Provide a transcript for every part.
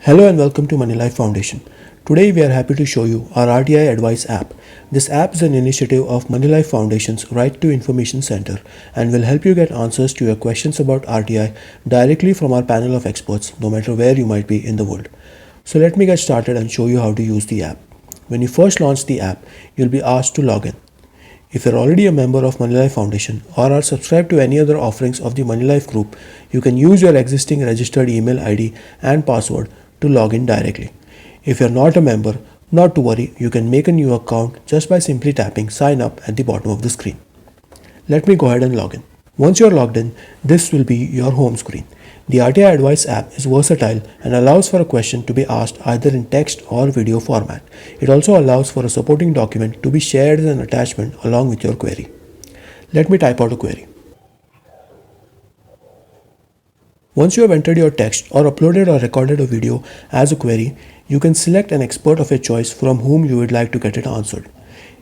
Hello and welcome to Moneylife Foundation. Today we are happy to show you our RTI Advice App. This app is an initiative of Moneylife Foundation's Right to Information Center and will help you get answers to your questions about RTI directly from our panel of experts, no matter where you might be in the world. So let me get started and show you how to use the app. When you first launch the app, you'll be asked to log in. If you're already a member of Moneylife Foundation or are subscribed to any other offerings of the Moneylife group, you can use your existing registered email ID and password to log in directly. If you're not a member, not to worry, you can make a new account just by simply tapping sign up at the bottom of the screen. Let me go ahead and log in. Once you're logged in, this will be your home screen. The RTI Advice app is versatile and allows for a question to be asked either in text or video format. It also allows for a supporting document to be shared as an attachment along with your query. Let me type out a query. Once you have entered your text or uploaded or recorded a video as a query, you can select an expert of your choice from whom you would like to get it answered.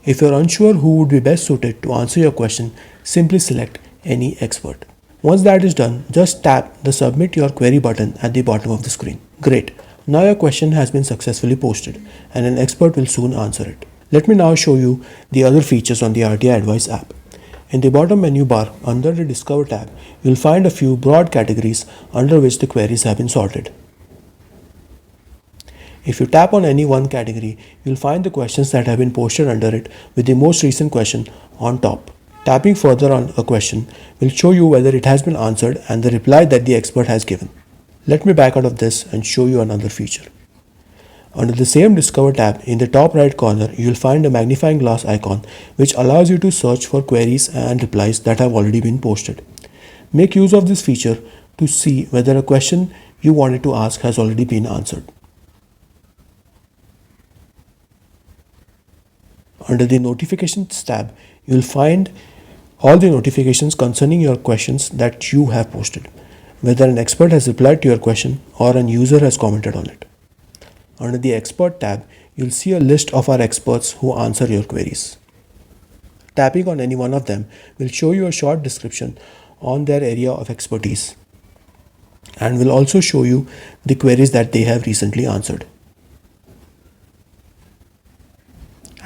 If you are unsure who would be best suited to answer your question, simply select any expert. Once that is done, just tap the Submit Your Query button at the bottom of the screen. Great! Now your question has been successfully posted and an expert will soon answer it. Let me now show you the other features on the RTI Advice app. In the bottom menu bar under the Discover tab, you will find a few broad categories under which the queries have been sorted. If you tap on any one category, you will find the questions that have been posted under it with the most recent question on top. Tapping further on a question will show you whether it has been answered and the reply that the expert has given. Let me back out of this and show you another feature. Under the same Discover tab, in the top right corner, you will find a magnifying glass icon which allows you to search for queries and replies that have already been posted. Make use of this feature to see whether a question you wanted to ask has already been answered. Under the Notifications tab, you will find all the notifications concerning your questions that you have posted, whether an expert has replied to your question or an user has commented on it. Under the Expert tab, you'll see a list of our experts who answer your queries. Tapping on any one of them will show you a short description on their area of expertise and will also show you the queries that they have recently answered.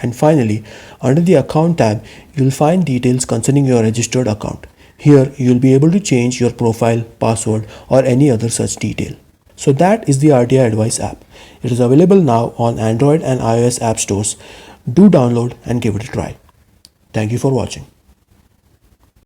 And finally, under the Account tab, you'll find details concerning your registered account. Here, you'll be able to change your profile, password, or any other such detail. So that is the RTI Advice app. It is available now on Android and iOS app stores. Do download and give it a try. Thank you for watching.